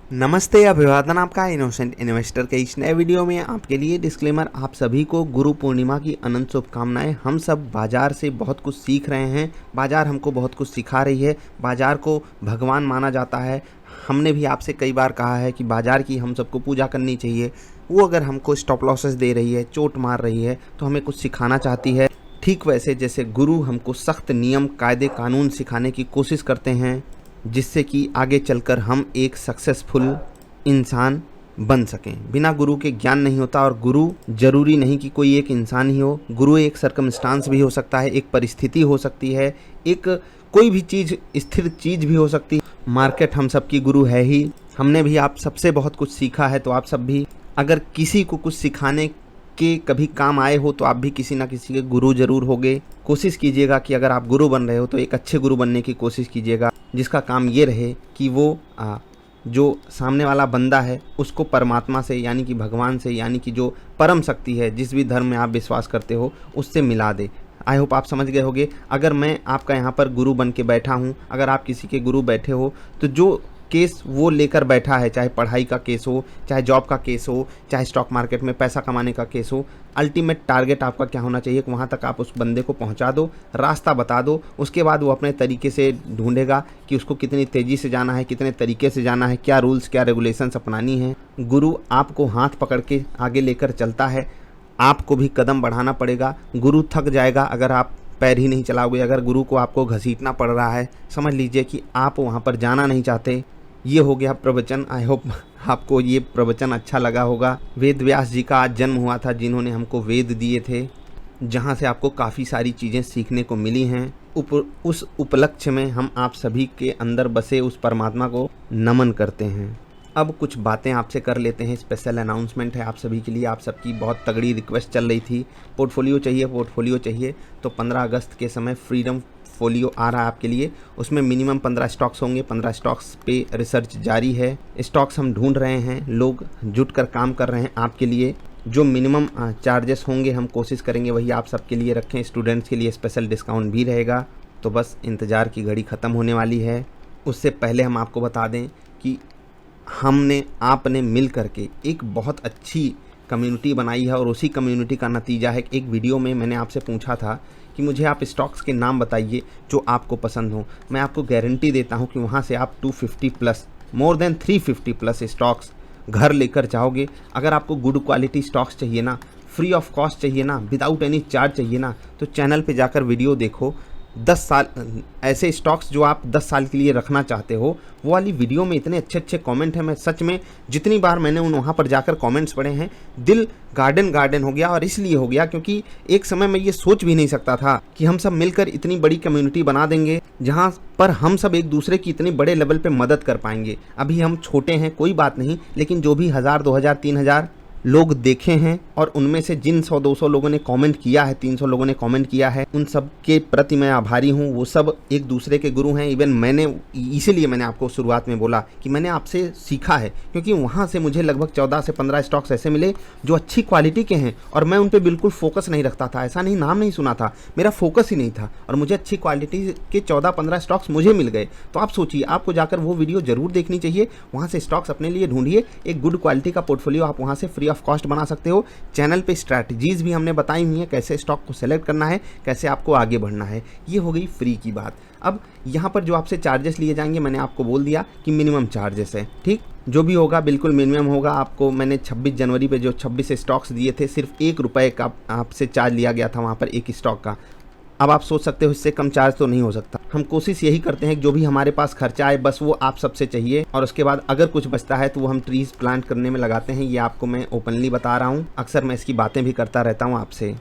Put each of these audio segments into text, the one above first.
नमस्ते, अभिवादन आपका इनोसेंट इन्वेस्टर के इस नए वीडियो में आपके लिए डिस्क्लेमर। आप सभी को गुरु पूर्णिमा की अनंत शुभकामनाएं। हम सब बाज़ार से बहुत कुछ सीख रहे हैं, बाज़ार हमको बहुत कुछ सिखा रही है, बाज़ार को भगवान माना जाता है। हमने भी आपसे कई बार कहा है कि बाज़ार की हम सबको पूजा करनी चाहिए। वो अगर हमको स्टॉप लॉसेस दे रही है, चोट मार रही है, तो हमें कुछ सिखाना चाहती है। ठीक वैसे जैसे गुरु हमको सख्त नियम कायदे कानून सिखाने की कोशिश करते हैं, जिससे कि आगे चलकर हम एक सक्सेसफुल इंसान बन सकें। बिना गुरु के ज्ञान नहीं होता, और गुरु जरूरी नहीं कि कोई एक इंसान ही हो। गुरु एक सर्कमस्टांस भी हो सकता है, एक परिस्थिति हो सकती है, एक कोई भी चीज़, स्थिर चीज़ भी हो सकती है। मार्केट हम सबकी गुरु है ही। हमने भी आप सबसे बहुत कुछ सीखा है, तो आप सब भी अगर किसी को कुछ सिखाने के कभी काम आए हो तो आप भी किसी ना किसी के गुरु जरूर होगे। कोशिश कीजिएगा कि अगर आप गुरु बन रहे हो तो एक अच्छे गुरु बनने की कोशिश कीजिएगा, जिसका काम ये रहे कि वो जो सामने वाला बंदा है उसको परमात्मा से, यानी कि भगवान से, यानी कि जो परम शक्ति है, जिस भी धर्म में आप विश्वास करते हो, उससे मिला दे। आई होप आप समझ गए होंगे। अगर मैं आपका यहाँ पर गुरु बन के बैठा हूँ, अगर आप किसी के गुरु बैठे हो, तो जो केस वो लेकर बैठा है, चाहे पढ़ाई का केस हो, चाहे जॉब का केस हो, चाहे स्टॉक मार्केट में पैसा कमाने का केस हो, अल्टीमेट टारगेट आपका क्या होना चाहिए कि वहाँ तक आप उस बंदे को पहुँचा दो, रास्ता बता दो। उसके बाद वो अपने तरीके से ढूंढेगा कि उसको कितनी तेज़ी से जाना है, कितने तरीके से जाना है, क्या रूल्स क्या रेगुलेशंस अपनानी है। गुरु आपको हाथ पकड़ के आगे लेकर चलता है, आपको भी कदम बढ़ाना पड़ेगा। गुरु थक जाएगा अगर आप पैर ही नहीं चलाओगे। अगर गुरु को आपको घसीटना पड़ रहा है, समझ लीजिए कि आप वहाँ पर जाना नहीं चाहते। ये हो गया प्रवचन। आई होप आपको ये प्रवचन अच्छा लगा होगा। वेद व्यास जी का आज जन्म हुआ था, जिन्होंने हमको वेद दिए थे, जहाँ से आपको काफ़ी सारी चीज़ें सीखने को मिली हैं। उस उपलक्ष्य में हम आप सभी के अंदर बसे उस परमात्मा को नमन करते हैं। अब कुछ बातें आपसे कर लेते हैं। स्पेशल अनाउंसमेंट है आप सभी के लिए। आप सबकी बहुत तगड़ी रिक्वेस्ट चल रही थी, पोर्टफोलियो चाहिए। तो 15 अगस्त के समय फ्रीडम फोलियो आ रहा है आपके लिए। उसमें मिनिमम 15 स्टॉक्स होंगे। 15 स्टॉक्स पे रिसर्च जारी है। स्टॉक्स हम ढूंढ रहे हैं, लोग जुट कर काम कर रहे हैं आपके लिए। जो मिनिमम चार्जेस होंगे हम कोशिश करेंगे वही आप सबके लिए रखें। स्टूडेंट्स के लिए स्पेशल डिस्काउंट भी रहेगा। तो बस इंतज़ार की घड़ी ख़त्म होने वाली है। उससे पहले हम आपको बता दें कि आपने मिल करके एक बहुत अच्छी कम्युनिटी बनाई है, और उसी कम्युनिटी का नतीजा है। एक वीडियो में मैंने आपसे पूछा था कि मुझे आप स्टॉक्स के नाम बताइए जो आपको पसंद हो। मैं आपको गारंटी देता हूं कि वहां से आप 250 plus, more than 350 plus stocks घर लेकर जाओगे। अगर आपको गुड क्वालिटी स्टॉक्स चाहिए ना, फ्री ऑफ कॉस्ट चाहिए ना, विदाउट एनी चार्ज चाहिए ना, तो चैनल पे जाकर वीडियो देखो। 10 साल ऐसे स्टॉक्स जो आप 10 साल के लिए रखना चाहते हो, वो वाली वीडियो में इतने अच्छे अच्छे कमेंट हैं। मैं सच में जितनी बार मैंने वहाँ पर जाकर कमेंट्स पढ़े हैं, दिल गार्डन हो गया। और इसलिए हो गया क्योंकि एक समय मैं ये सोच भी नहीं सकता था कि हम सब मिलकर इतनी बड़ी कम्युनिटी बना देंगे, जहाँ पर हम सब एक दूसरे की इतने बड़े लेवल पे मदद कर पाएंगे। अभी हम छोटे हैं, कोई बात नहीं, लेकिन जो भी 1000, 2000, 3000 लोग देखे हैं, और उनमें से जिन 100-200 लोगों ने कमेंट किया है, 300 लोगों ने कमेंट किया है, उन सब के प्रति मैं आभारी हूं। वो सब एक दूसरे के गुरु हैं। इवन इसीलिए मैंने आपको शुरुआत में बोला कि मैंने आपसे सीखा है, क्योंकि वहां से मुझे लगभग 14 से 15 स्टॉक्स ऐसे मिले जो अच्छी क्वालिटी के हैं, और मैं उन पर बिल्कुल फोकस नहीं रखता था। ऐसा नहीं, नाम नहीं सुना था, मेरा फोकस ही नहीं था, और मुझे अच्छी क्वालिटी के 14-15 स्टॉक्स मुझे मिल गए। तो आप सोचिए, आपको जाकर वो वीडियो जरूर देखनी चाहिए। वहाँ से स्टॉक्स अपने लिए ढूंढिए। एक गुड क्वालिटी का पोर्टफोलियो आप वहाँ से फ्री ऑफ कॉस्ट बना सकते हो। चैनल पे स्ट्रैटेजीज भी हमने बताई हुई है, कैसे स्टॉक को सेलेक्ट करना है, कैसे आपको आगे बढ़ना है। ये हो गई फ्री की बात। अब यहाँ पर जो आपसे चार्जेस लिए जाएंगे, मैंने आपको बोल दिया कि मिनिमम चार्जेस है। ठीक, जो भी होगा बिल्कुल मिनिमम होगा। आपको मैंने 26 जनवरी पे जो 26 स्टॉक्स दिए थे, सिर्फ ₹1 का आपसे चार्ज लिया गया था वहाँ पर एक स्टॉक का। अब आप सोच सकते हो इससे कम चार्ज तो नहीं हो सकता। हम कोशिश यही करते हैं कि जो भी हमारे पास खर्चा आए बस वो आप सबसे चाहिए, और उसके बाद अगर कुछ बचता है तो वो हम ट्रीज प्लांट करने में लगाते हैं। ये आपको मैं ओपनली बता रहा हूँ, अक्सर मैं इसकी बातें भी करता रहता हूँ आपसे।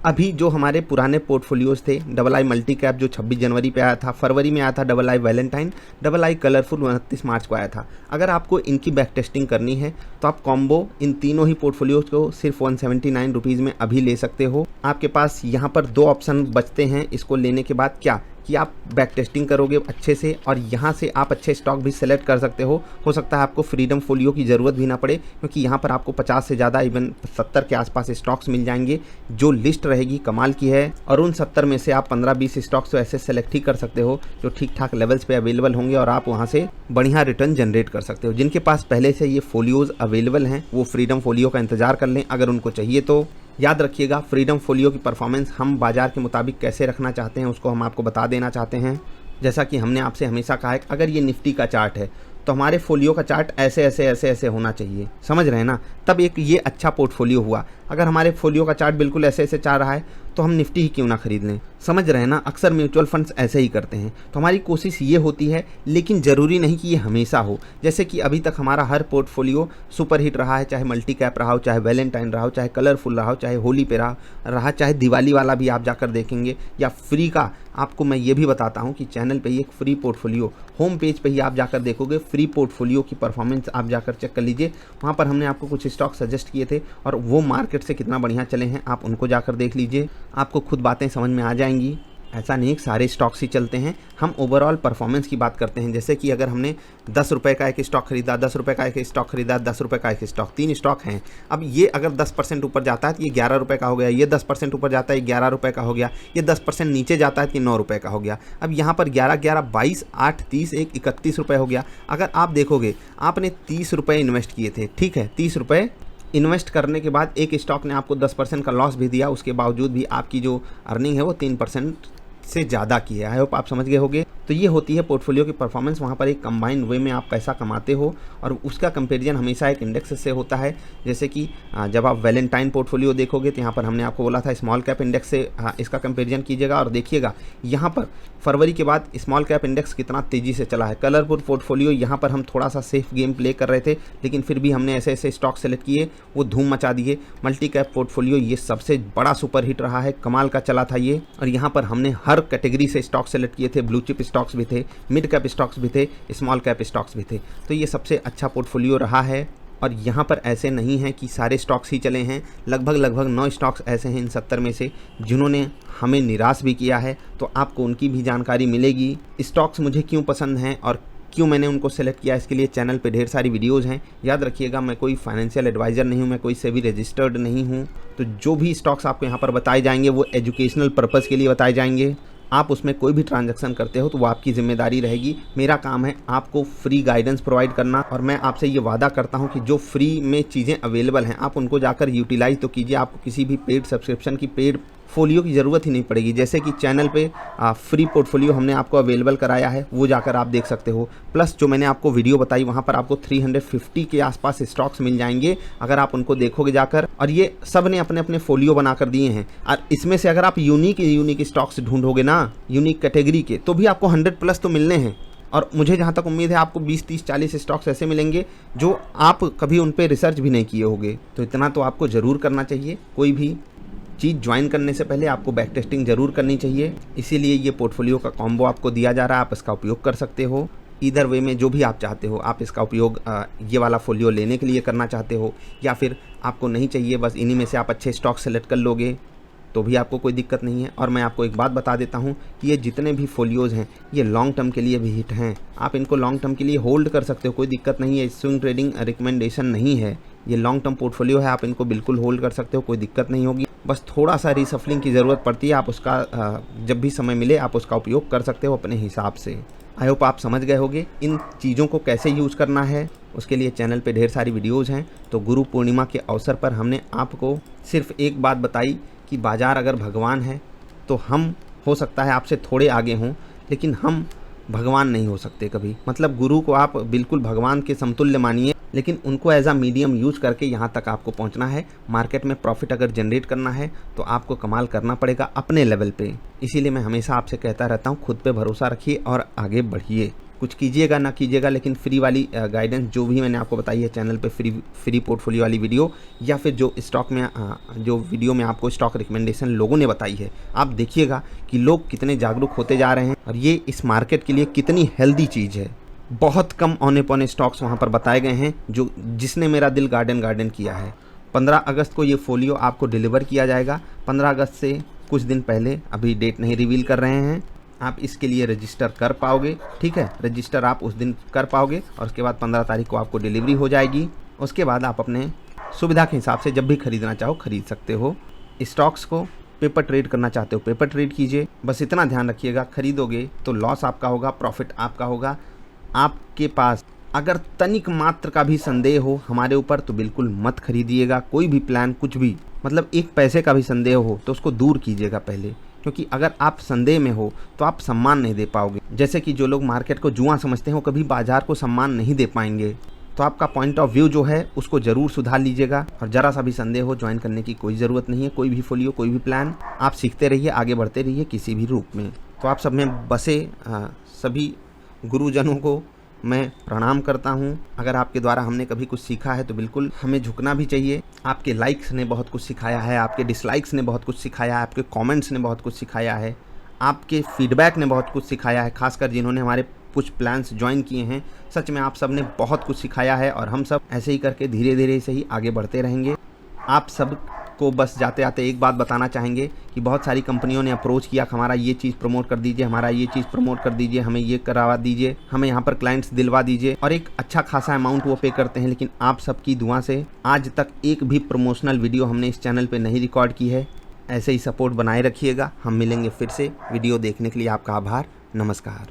अभी जो हमारे पुराने पोर्टफोलियोज थे, आई मल्टी कैप जो 26 जनवरी पे आया था, फरवरी में आया था आई वैलेंटाइन, आई कलरफुल 29 मार्च को आया था। अगर आपको इनकी बैक टेस्टिंग करनी है तो आप कॉम्बो इन तीनों ही पोर्टफोलियोज को सिर्फ 179 रुपीज़ में अभी ले सकते हो। आपके पास यहाँ पर 2 ऑप्शन बचते हैं इसको लेने के बाद। क्या कि आप बैक टेस्टिंग करोगे अच्छे से और यहाँ से आप अच्छे स्टॉक भी सेलेक्ट कर सकते हो। सकता है आपको फ्रीडम फोलियो की ज़रूरत भी ना पड़े, क्योंकि यहाँ पर आपको 50 से ज़्यादा इवन 70 के आसपास स्टॉक्स मिल जाएंगे। जो लिस्ट रहेगी कमाल की है और उन 70 में से आप 15-20 स्टॉक्स तो ऐसे सेलेक्ट ही कर सकते हो जो ठीक ठाक लेवल्स पे अवेलेबल होंगे और आप वहाँ से बढ़िया रिटर्न जनरेट कर सकते हो। जिनके पास पहले से ये फोलियोज अवेलेबल हैं वो फ्रीडम फोलियो का इंतजार कर लें अगर उनको चाहिए तो। याद रखिएगा, फ्रीडम फोलियो की परफॉर्मेंस हम बाजार के मुताबिक कैसे रखना चाहते हैं उसको हम आपको बता देना चाहते हैं। जैसा कि हमने आपसे हमेशा कहा है, अगर ये निफ्टी का चार्ट है तो हमारे फोलियो का चार्ट ऐसे ऐसे ऐसे ऐसे होना चाहिए, समझ रहे हैं ना, तब एक ये अच्छा पोर्टफोलियो हुआ। अगर हमारे फोलियो का चार्ट बिल्कुल ऐसे ऐसे चाह रहा है तो हम निफ्टी ही क्यों ना खरीद लें, समझ रहे हैं ना। अक्सर म्यूचुअल फंड्स ऐसे ही करते हैं, तो हमारी कोशिश ये होती है, लेकिन ज़रूरी नहीं कि ये हमेशा हो। जैसे कि अभी तक हमारा हर पोर्टफोलियो सुपर हिट रहा है, चाहे मल्टी कैप रहा हो, चाहे वैलेंटाइन रहा हो, चाहे कलरफुल रहा हो, चाहे होली पे रहा, चाहे दिवाली वाला भी आप जाकर देखेंगे या फ्री का। आपको मैं ये भी बताता हूँ कि चैनल पे ही एक फ्री पोर्टफोलियो होम पेज पे ही आप जाकर देखोगे, फ्री पोर्टफोलियो की परफॉर्मेंस आप जाकर चेक कर लीजिए। वहाँ पर हमने आपको कुछ स्टॉक सजेस्ट किए थे और वो मार्केट से कितना बढ़िया चले हैं आप उनको जाकर देख लीजिए, आपको खुद बातें समझ में आ जाएंगी। ऐसा नहीं कि सारे स्टॉक्स ही चलते हैं, हम ओवरऑल परफॉर्मेंस की बात करते हैं। जैसे कि अगर हमने 10 रुपये का एक स्टॉक खरीदा, 10 रुपये का एक स्टॉक खरीदा, 10 रुपये का एक स्टॉक, 3 स्टॉक हैं। अब ये अगर 10% ऊपर जाता है तो ये 11 रुपये का हो गया, ये 10% ऊपर जाता है 11 रुपये का हो गया, ये 10% नीचे जाता है तो 9 रुपये का हो गया। अब यहाँ पर 11, 11, 22, 8, 30, 1, 31 रुपये हो गया। अगर आप देखोगे आपने 30 रुपये इन्वेस्ट किए थे, ठीक है, 30 रुपये इन्वेस्ट करने के बाद एक स्टॉक ने आपको 10% का लॉस भी दिया, उसके बावजूद भी आपकी जो अर्निंग है वो 3% से ज़्यादा की है। आई होप आप समझ गए होंगे। तो ये होती है पोर्टफोलियो की परफॉर्मेंस। वहाँ पर एक कंबाइंड वे में आप पैसा कमाते हो और उसका कंपैरिजन हमेशा एक इंडेक्स से होता है। जैसे कि जब आप वैलेंटाइन पोर्टफोलियो देखोगे तो यहाँ पर हमने आपको बोला था स्मॉल कैप इंडेक्स से इसका कंपैरिजन कीजिएगा और देखिएगा यहाँ पर फरवरी के बाद स्मॉल कैप इंडेक्स कितना तेज़ी से चला है। कलरफुल पोर्टफोलियो यहाँ पर हम थोड़ा सा सेफ गेम प्ले कर रहे थे, लेकिन फिर भी हमने ऐसे ऐसे स्टॉक सेलेक्ट किए वो धूम मचा दिए। मल्टी कैप पोर्टफोलियो ये सबसे बड़ा सुपर हिट रहा है, कमाल का चला था ये। और यहाँ पर हमने हर कैटेगरी से स्टॉक सेलेक्ट किए थे, ब्लू चिप स्टॉक्स भी थे, मिड कैप स्टॉक्स भी थे, स्मॉल कैप स्टॉक्स भी थे। तो ये सबसे अच्छा पोर्टफोलियो रहा है। और यहाँ पर ऐसे नहीं है कि सारे स्टॉक्स ही चले हैं, लगभग 9 स्टॉक्स ऐसे हैं इन 70 में से जिन्होंने हमें निराश भी किया है, तो आपको उनकी भी जानकारी मिलेगी। स्टॉक्स मुझे क्यों पसंद हैं और क्यों मैंने उनको सेलेक्ट किया, इसके लिए चैनल पे ढेर सारी वीडियोस हैं। याद रखिएगा, मैं कोई फाइनेंशियल एडवाइज़र नहीं हूँ, मैं कोई सेबी रजिस्टर्ड नहीं हूँ। तो जो भी स्टॉक्स आपको यहाँ पर बताए जाएंगे वो एजुकेशनल पर्पज़ के लिए बताए जाएंगे। आप उसमें कोई भी ट्रांजैक्शन करते हो तो वो आपकी जिम्मेदारी रहेगी। मेरा काम है आपको फ्री गाइडेंस प्रोवाइड करना और मैं आपसे ये वादा करता हूँ कि जो फ्री में चीज़ें अवेलेबल हैं आप उनको जाकर यूटिलाइज़ तो कीजिए। आपको किसी भी पेड सब्सक्रिप्शन की, पेड फोलियो की ज़रूरत ही नहीं पड़ेगी। जैसे कि चैनल पे फ्री पोर्टफोलियो हमने आपको अवेलेबल कराया है, वो जाकर आप देख सकते हो। प्लस जो मैंने आपको वीडियो बताई वहाँ पर आपको 350 के आसपास स्टॉक्स मिल जाएंगे अगर आप उनको देखोगे जाकर। और ये सब ने अपने अपने फोलियो बनाकर दिए हैं और इसमें से अगर आप यूनिक स्टॉक्स ढूंढोगे ना, यूनिक कैटेगरी के, तो भी आपको 100+ तो मिलने हैं। और मुझे जहाँ तक उम्मीद है आपको 20, 30, 40 स्टॉक्स ऐसे मिलेंगे जो आप कभी उन पर रिसर्च भी नहीं किए होंगे। तो इतना तो आपको ज़रूर करना चाहिए। कोई भी चीज़ ज्वाइन करने से पहले आपको बैक टेस्टिंग ज़रूर करनी चाहिए। इसीलिए ये पोर्टफोलियो का कॉम्बो आपको दिया जा रहा है, आप इसका उपयोग कर सकते हो। इधर वे में जो भी आप चाहते हो, आप इसका उपयोग ये वाला फोलियो लेने के लिए करना चाहते हो या फिर आपको नहीं चाहिए, बस इन्हीं में से आप अच्छे स्टॉक सेलेक्ट कर लोगे तो भी आपको कोई दिक्कत नहीं है। और मैं आपको एक बात बता देता हूँ कि ये जितने भी फोलियोज़ हैं ये लॉन्ग टर्म के लिए भी हिट हैं। आप इनको लॉन्ग टर्म के लिए होल्ड कर सकते हो, कोई दिक्कत नहीं है। स्विंग ट्रेडिंग रिकमेंडेशन नहीं है, ये लॉन्ग टर्म पोर्टफोलियो है, आप इनको बिल्कुल होल्ड कर सकते हो, कोई दिक्कत नहीं होगी। बस थोड़ा सा रीसफलिंग की ज़रूरत पड़ती है, आप उसका जब भी समय मिले आप उसका उपयोग कर सकते हो अपने हिसाब से। आई होप आप समझ गए होंगे इन चीज़ों को कैसे यूज़ करना है। उसके लिए चैनल पे ढेर सारी वीडियोज़ हैं। तो गुरु पूर्णिमा के अवसर पर हमने आपको सिर्फ एक बात बताई कि बाज़ार अगर भगवान है तो हम हो सकता है आपसे थोड़े आगे हों, लेकिन हम भगवान नहीं हो सकते कभी। मतलब गुरु को आप बिल्कुल भगवान के समतुल्य मानिए, लेकिन उनको एज अ मीडियम यूज करके यहाँ तक आपको पहुँचना है। मार्केट में प्रॉफिट अगर जनरेट करना है तो आपको कमाल करना पड़ेगा अपने लेवल पे। इसीलिए मैं हमेशा आपसे कहता रहता हूँ, खुद पे भरोसा रखिए और आगे बढ़िए। कुछ कीजिएगा ना कीजिएगा, लेकिन फ्री वाली गाइडेंस जो भी मैंने आपको बताई है चैनल पे, फ्री पोर्टफोलियो वाली वीडियो या फिर जो स्टॉक में जो वीडियो में आपको स्टॉक रिकमेंडेशन लोगों ने बताई है, आप देखिएगा कि लोग कितने जागरूक होते जा रहे हैं और ये इस मार्केट के लिए कितनी हेल्दी चीज़ है। बहुत कम औने पौने स्टॉक्स वहाँ पर बताए गए हैं जो जिसने मेरा दिल गार्डन किया है। 15 अगस्त को ये फोलियो आपको डिलीवर किया जाएगा। 15 अगस्त से कुछ दिन पहले, अभी डेट नहीं रिवील कर रहे हैं, आप इसके लिए रजिस्टर कर पाओगे। ठीक है, रजिस्टर आप उस दिन कर पाओगे और उसके बाद 15 तारीख को आपको डिलीवरी हो जाएगी। उसके बाद आप अपने सुविधा के हिसाब से जब भी खरीदना चाहो खरीद सकते हो। स्टॉक्स को पेपर ट्रेड करना चाहते हो पेपर ट्रेड कीजिए। बस इतना ध्यान रखिएगा, खरीदोगे तो लॉस आपका होगा, प्रॉफिट आपका होगा। आपके पास अगर तनिक मात्र का भी संदेह हो हमारे ऊपर तो बिल्कुल मत खरीदिएगा। कोई भी प्लान, कुछ भी, मतलब एक पैसे का भी संदेह हो तो उसको दूर कीजिएगा पहले, क्योंकि अगर आप संदेह में हो तो आप सम्मान नहीं दे पाओगे। जैसे कि जो लोग मार्केट को जुआ समझते हैं वो कभी बाजार को सम्मान नहीं दे पाएंगे। तो आपका पॉइंट ऑफ व्यू जो है उसको ज़रूर सुधार लीजिएगा। और ज़रा सा भी संदेह हो, ज्वाइन करने की कोई ज़रूरत नहीं है। कोई भी फोलियो, कोई भी प्लान, आप सीखते रहिए, आगे बढ़ते रहिए किसी भी रूप में। तो आप सब में बसे सभी गुरुजनों को मैं प्रणाम करता हूं। अगर आपके द्वारा हमने कभी कुछ सीखा है तो बिल्कुल हमें झुकना भी चाहिए। आपके लाइक्स ने बहुत कुछ सिखाया है, आपके डिसलाइक्स ने बहुत कुछ सिखाया है, आपके कमेंट्स ने बहुत कुछ सिखाया है, आपके फीडबैक ने बहुत कुछ सिखाया है। खासकर जिन्होंने हमारे कुछ प्लान्स ज्वाइन किए हैं, सच में आप सब ने बहुत कुछ सिखाया है और हम सब ऐसे ही करके धीरे धीरे से ही आगे बढ़ते रहेंगे। आप सब को बस जाते जाते एक बात बताना चाहेंगे कि बहुत सारी कंपनियों ने अप्रोच किया, हमारा ये चीज़ प्रमोट कर दीजिए, हमारा ये चीज़ प्रमोट कर दीजिए, हमें ये करवा दीजिए, हमें यहाँ पर क्लाइंट्स दिलवा दीजिए, और एक अच्छा खासा अमाउंट वो पे करते हैं। लेकिन आप सबकी दुआ से आज तक एक भी प्रमोशनल वीडियो हमने इस चैनल पर नहीं रिकॉर्ड की है। ऐसे ही सपोर्ट बनाए रखिएगा। हम मिलेंगे फिर से। वीडियो देखने के लिए आपका आभार। नमस्कार।